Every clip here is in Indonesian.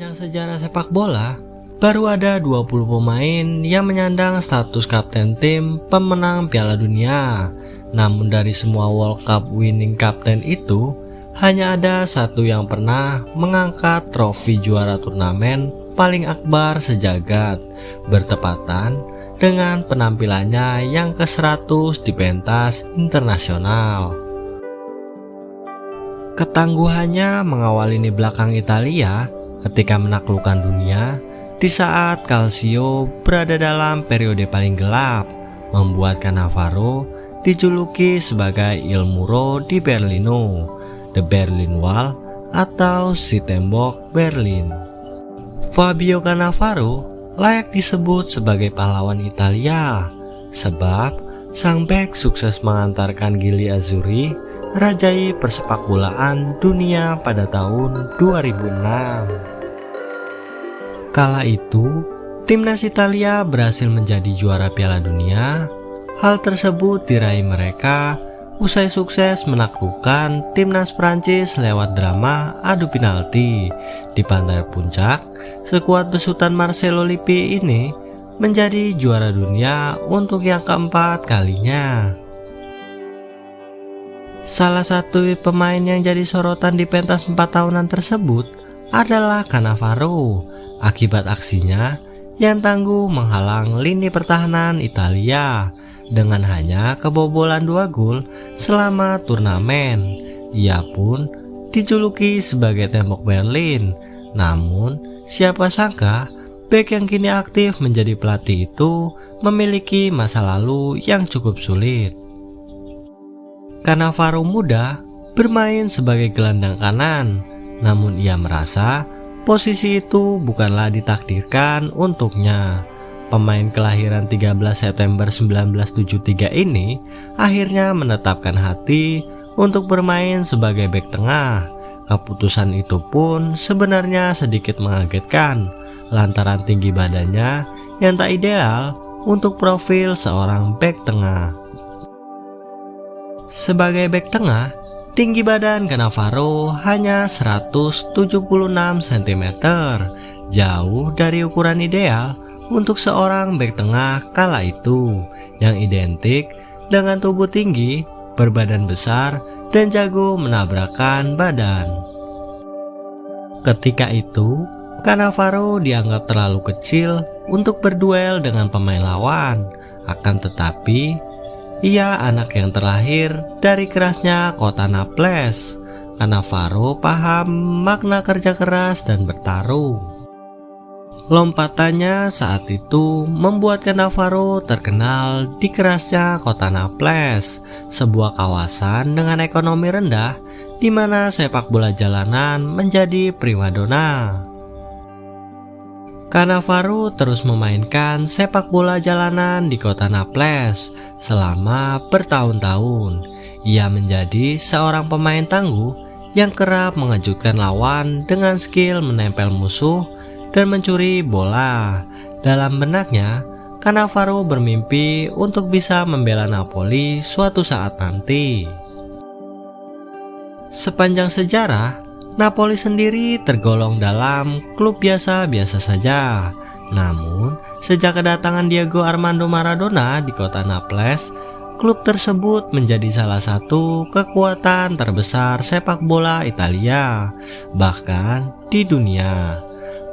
Sepanjang sejarah sepak bola, baru ada 20 pemain yang menyandang status kapten tim pemenang Piala Dunia. Namun dari semua World Cup winning kapten itu, hanya ada satu yang pernah mengangkat trofi juara turnamen paling akbar sejagat, bertepatan dengan penampilannya yang ke-100 di pentas internasional. Ketangguhannya mengawal lini belakang Italia ketika menaklukkan dunia di saat Calcio berada dalam periode paling gelap, membuat Cannavaro dijuluki sebagai Il Muro di Berlino, The Berlin Wall atau si tembok Berlin. Fabio Cannavaro layak disebut sebagai pahlawan Italia sebab sang bek sukses mengantarkan Gili Azzurri merajai persepakbolaan dunia pada tahun 2006. Kala itu, timnas Italia berhasil menjadi juara Piala Dunia. Hal tersebut diraih mereka usai sukses menaklukkan timnas Prancis lewat drama adu penalti di pantai puncak. Skuad besutan Marcelo Lippi ini menjadi juara dunia untuk yang keempat kalinya. Salah satu pemain yang jadi sorotan di pentas 4 tahunan tersebut adalah Cannavaro. Akibat aksinya yang tangguh menghalang lini pertahanan Italia dengan hanya kebobolan 2 gol selama turnamen. Ia pun dijuluki sebagai tembok Berlin. Namun siapa sangka bek yang kini aktif menjadi pelatih itu memiliki masa lalu yang cukup sulit. Cannavaro muda bermain sebagai gelandang kanan, namun ia merasa posisi itu bukanlah ditakdirkan untuknya. Pemain kelahiran 13 September 1973 ini akhirnya menetapkan hati untuk bermain sebagai bek tengah. Keputusan itu pun sebenarnya sedikit mengagetkan lantaran tinggi badannya yang tak ideal untuk profil seorang bek tengah. Sebagai bek tengah, tinggi badan Cannavaro hanya 176 cm, jauh dari ukuran ideal untuk seorang bek tengah kala itu, yang identik dengan tubuh tinggi, berbadan besar, dan jago menabrakkan badan. Ketika itu, Cannavaro dianggap terlalu kecil untuk berduel dengan pemain lawan, akan tetapi ia anak yang terlahir dari kerasnya kota Naples. Cannavaro paham makna kerja keras dan bertarung. Lompatannya saat itu membuat Cannavaro terkenal di kerasnya kota Naples, sebuah kawasan dengan ekonomi rendah di mana sepak bola jalanan menjadi primadona. Cannavaro terus memainkan sepak bola jalanan di kota Naples selama bertahun-tahun. Ia menjadi seorang pemain tangguh yang kerap mengejutkan lawan dengan skill menempel musuh dan mencuri bola. Dalam benaknya, Cannavaro bermimpi untuk bisa membela Napoli suatu saat nanti. Sepanjang sejarah, Napoli sendiri tergolong dalam klub biasa-biasa saja. Namun, sejak kedatangan Diego Armando Maradona di kota Naples, klub tersebut menjadi salah satu kekuatan terbesar sepak bola Italia, bahkan di dunia.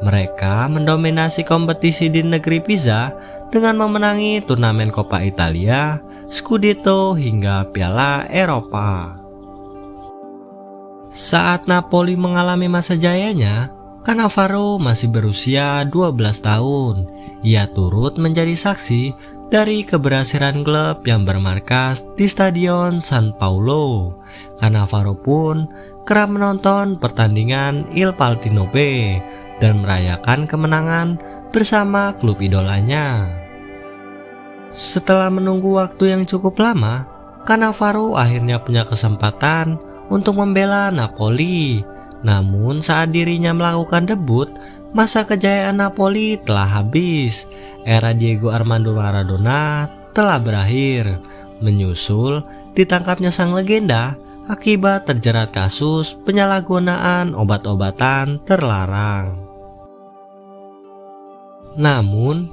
Mereka mendominasi kompetisi di negeri Pisa dengan memenangi turnamen Coppa Italia, Scudetto hingga Piala Eropa. Saat Napoli mengalami masa jayanya, Cannavaro masih berusia 12 tahun. Ia turut menjadi saksi dari keberhasilan klub yang bermarkas di Stadion San Paolo. Cannavaro pun kerap menonton pertandingan Il Paltinobe dan merayakan kemenangan bersama klub idolanya. Setelah menunggu waktu yang cukup lama, Cannavaro akhirnya punya kesempatan untuk membela Napoli. Namun saat dirinya melakukan debut, masa kejayaan Napoli telah habis. Era Diego Armando Maradona telah berakhir, menyusul ditangkapnya sang legenda akibat terjerat kasus penyalahgunaan obat-obatan terlarang. Namun,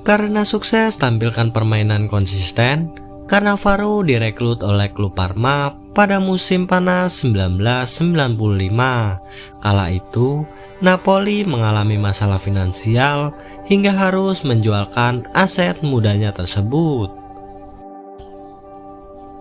karena sukses tampilkan permainan konsisten, Cannavaro direkrut oleh klub Parma pada musim panas 1995. Kala itu, Napoli mengalami masalah finansial hingga harus menjualkan aset mudanya tersebut.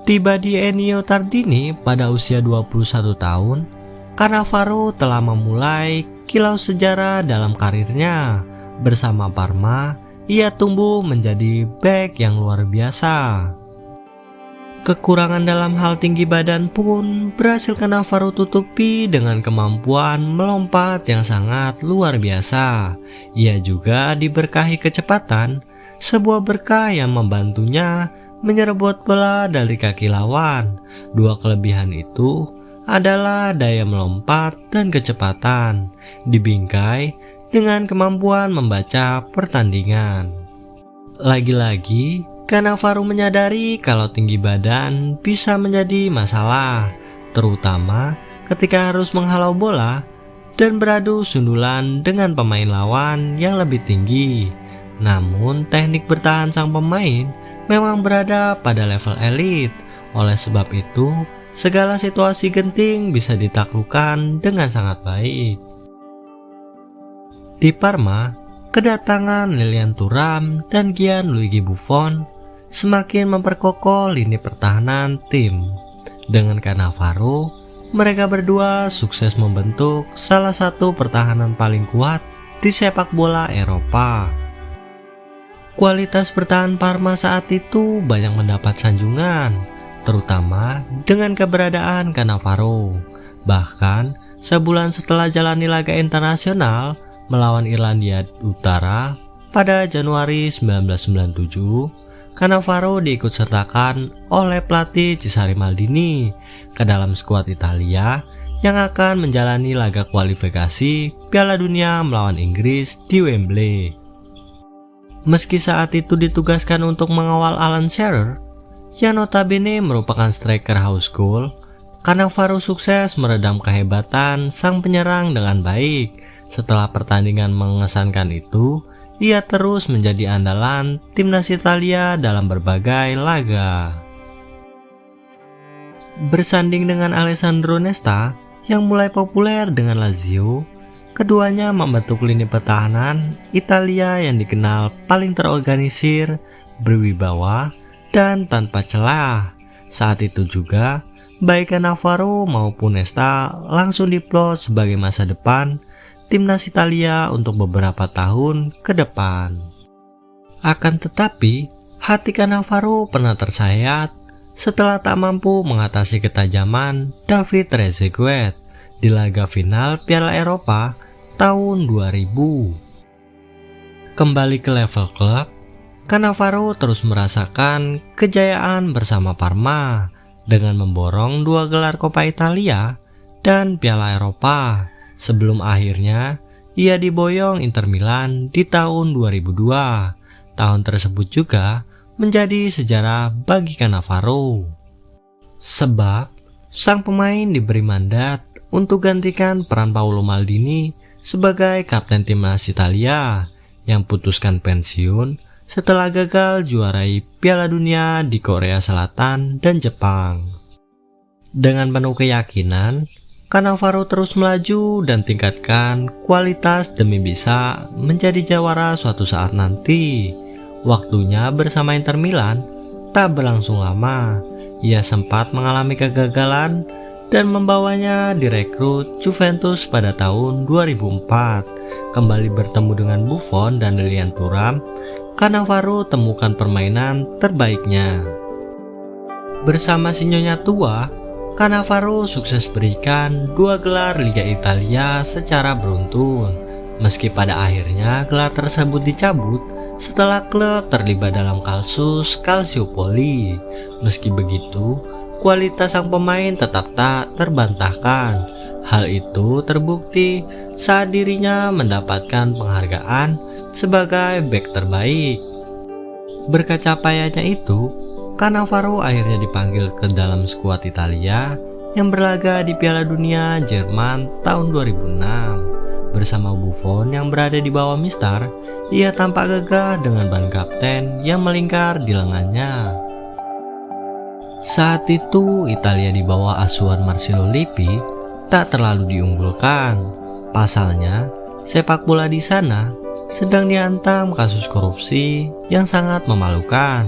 Tiba di Ennio Tardini pada usia 21 tahun, Cannavaro telah memulai kilau sejarah dalam karirnya. Bersama Parma, ia tumbuh menjadi bek yang luar biasa. Kekurangan dalam hal tinggi badan pun berhasil Cannavaro tutupi dengan kemampuan melompat yang sangat luar biasa. Ia juga diberkahi kecepatan, sebuah berkah yang membantunya menyerebot bola dari kaki lawan. Dua kelebihan itu adalah daya melompat dan kecepatan, dibingkai dengan kemampuan membaca pertandingan. Lagi-lagi, Cannavaro menyadari kalau tinggi badan bisa menjadi masalah, terutama ketika harus menghalau bola dan beradu sundulan dengan pemain lawan yang lebih tinggi. Namun, teknik bertahan sang pemain memang berada pada level elit. Oleh sebab itu, segala situasi genting bisa ditaklukkan dengan sangat baik. Di Parma, kedatangan Lilian Thuram dan Gianluigi Buffon semakin memperkokoh lini pertahanan tim. Dengan Cannavaro, mereka berdua sukses membentuk salah satu pertahanan paling kuat di sepak bola Eropa. Kualitas bertahan Parma saat itu banyak mendapat sanjungan, terutama dengan keberadaan Cannavaro. Bahkan, sebulan setelah jalani laga internasional melawan Irlandia Utara pada Januari 1997, Cannavaro diikutsertakan oleh pelatih Cesare Maldini ke dalam skuad Italia yang akan menjalani laga kualifikasi Piala Dunia melawan Inggris di Wembley. Meski saat itu ditugaskan untuk mengawal Alan Shearer, yang notabene merupakan striker house goal, Cannavaro sukses meredam kehebatan sang penyerang dengan baik. Setelah pertandingan mengesankan itu, ia terus menjadi andalan timnas Italia dalam berbagai laga. Bersanding dengan Alessandro Nesta yang mulai populer dengan Lazio, keduanya membentuk lini pertahanan Italia yang dikenal paling terorganisir, berwibawa, dan tanpa celah. Saat itu juga, baik Cannavaro maupun Nesta langsung diplot sebagai masa depan timnas Italia untuk beberapa tahun ke depan. Akan tetapi, hati Cannavaro pernah tersayat setelah tak mampu mengatasi ketajaman David Trezeguet di laga final Piala Eropa tahun 2000. Kembali ke level klub, Cannavaro terus merasakan kejayaan bersama Parma dengan memborong 2 gelar Coppa Italia dan Piala Eropa, sebelum akhirnya ia diboyong Inter Milan di tahun 2002. Tahun tersebut juga menjadi sejarah bagi Cannavaro, sebab sang pemain diberi mandat untuk gantikan peran Paolo Maldini sebagai kapten timnas Italia yang putuskan pensiun setelah gagal juarai Piala Dunia di Korea Selatan dan Jepang. Dengan penuh keyakinan, Cannavaro terus melaju dan tingkatkan kualitas demi bisa menjadi jawara suatu saat nanti. Waktunya bersama Inter Milan tak berlangsung lama. Ia sempat mengalami kegagalan dan membawanya direkrut Juventus pada tahun 2004. Kembali bertemu dengan Buffon dan Lilian Thuram, Cannavaro temukan permainan terbaiknya. Bersama si Nyonya tua, Cannavaro sukses berikan 2 gelar Liga Italia secara beruntun. Meski pada akhirnya gelar tersebut dicabut setelah klub terlibat dalam kasus Calciopoli. Meski begitu, kualitas sang pemain tetap tak terbantahkan. Hal itu terbukti saat dirinya mendapatkan penghargaan sebagai bek terbaik. Berkat capaiannya itu, Cannavaro akhirnya dipanggil ke dalam skuad Italia yang berlaga di Piala Dunia Jerman tahun 2006. bersama Buffon yang berada di bawah mistar, ia tampak gagah dengan ban kapten yang melingkar di lengannya. Saat itu Italia di bawah asuhan Marcello Lippi tak terlalu diunggulkan. Pasalnya, sepak bola di sana sedang dihantam kasus korupsi yang sangat memalukan.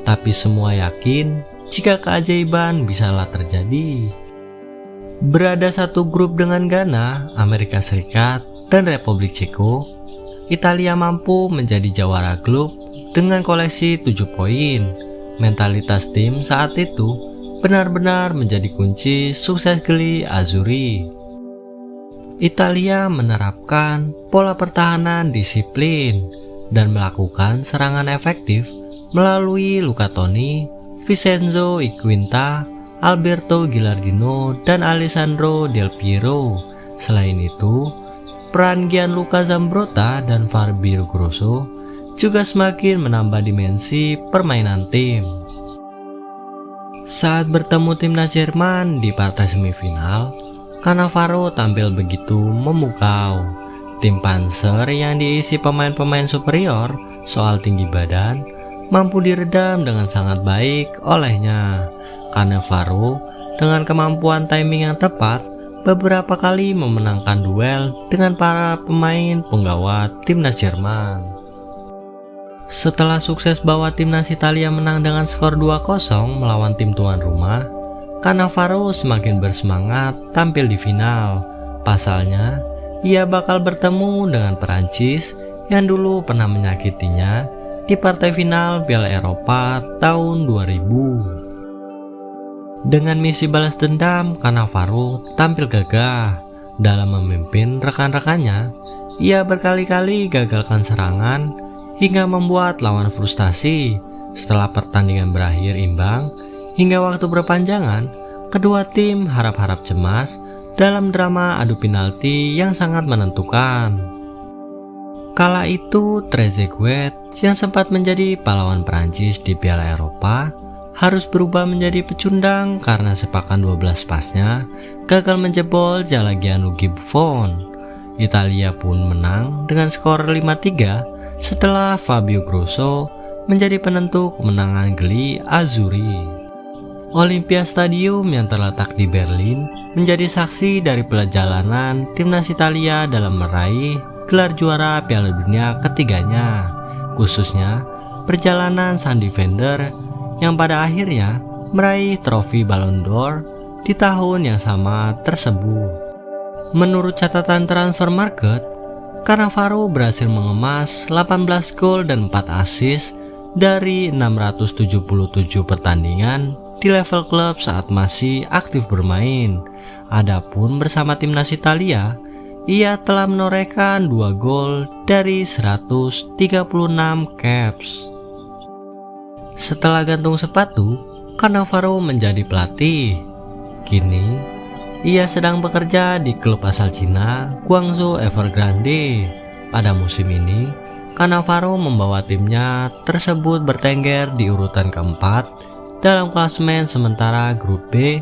Tapi semua yakin jika keajaiban bisalah terjadi. Berada satu grup dengan Ghana, Amerika Serikat, dan Republik Ceko, Italia mampu menjadi jawara grup dengan koleksi 7 poin. Mentalitas tim saat itu benar-benar menjadi kunci sukses geli Azzurri. Italia menerapkan pola pertahanan disiplin dan melakukan serangan efektif melalui Luca Toni, Vincenzo Iquinta, Alberto Gilardino, dan Alessandro Del Piero. Selain itu, peran Gianluca Zambrotta dan Fabio Grosso juga semakin menambah dimensi permainan tim. Saat bertemu timnas Jerman di partai semifinal, Cannavaro tampil begitu memukau. Tim Panzer yang diisi pemain-pemain superior soal tinggi badan mampu diredam dengan sangat baik olehnya. Cannavaro dengan kemampuan timing yang tepat beberapa kali memenangkan duel dengan para pemain penggawat timnas Jerman. Setelah sukses bawa timnas Italia menang dengan skor 2-0 melawan tim tuan rumah, Cannavaro semakin bersemangat tampil di final. Pasalnya, ia bakal bertemu dengan Perancis yang dulu pernah menyakitinya di partai final Piala Eropa tahun 2000. Dengan misi balas dendam, Cannavaro tampil gagah dalam memimpin rekan-rekannya. Ia berkali-kali gagalkan serangan hingga membuat lawan frustasi. Setelah pertandingan berakhir imbang hingga waktu berpanjangan, kedua tim harap-harap cemas dalam drama adu penalti yang sangat menentukan. Kala itu Trezeguet yang sempat menjadi pahlawan Prancis di Piala Eropa harus berubah menjadi pecundang karena sepakan 12 pasnya gagal menjebol jala Gianluigi Buffon. Italia pun menang dengan skor 5-3 setelah Fabio Grosso menjadi penentu kemenangan geli Azzurri. Olympia Stadium yang terletak di Berlin menjadi saksi dari perjalanan timnas Italia dalam meraih gelar juara Piala Dunia ketiganya, khususnya perjalanan sang defender yang pada akhirnya meraih trofi Ballon d'Or di tahun yang sama tersebut. Menurut catatan Transfer Market, Cannavaro berhasil mengemas 18 gol dan 4 assist dari 677 pertandingan di level klub saat masih aktif bermain. Adapun bersama timnas Italia, ia telah menorehkan 2 gol dari 136 caps. Setelah gantung sepatu, Cannavaro menjadi pelatih. Kini ia sedang bekerja di klub asal Cina, Guangzhou Evergrande. Pada musim ini, Cannavaro membawa timnya tersebut bertengger di urutan keempat dalam klasemen sementara grup B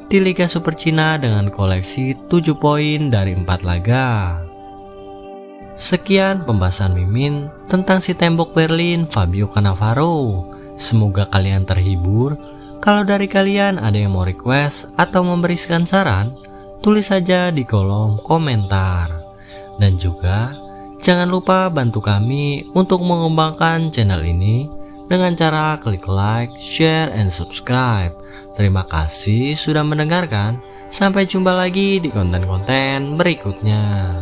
di Liga Super Cina dengan koleksi 7 poin dari 4 laga. Sekian pembahasan Mimin tentang si tembok Berlin Fabio Cannavaro. Semoga kalian terhibur. Kalau dari kalian ada yang mau request atau memberikan saran, tulis saja di kolom komentar. Dan juga jangan lupa bantu kami untuk mengembangkan channel ini dengan cara klik like, share, and subscribe. Terima kasih sudah mendengarkan. Sampai jumpa lagi di konten-konten berikutnya.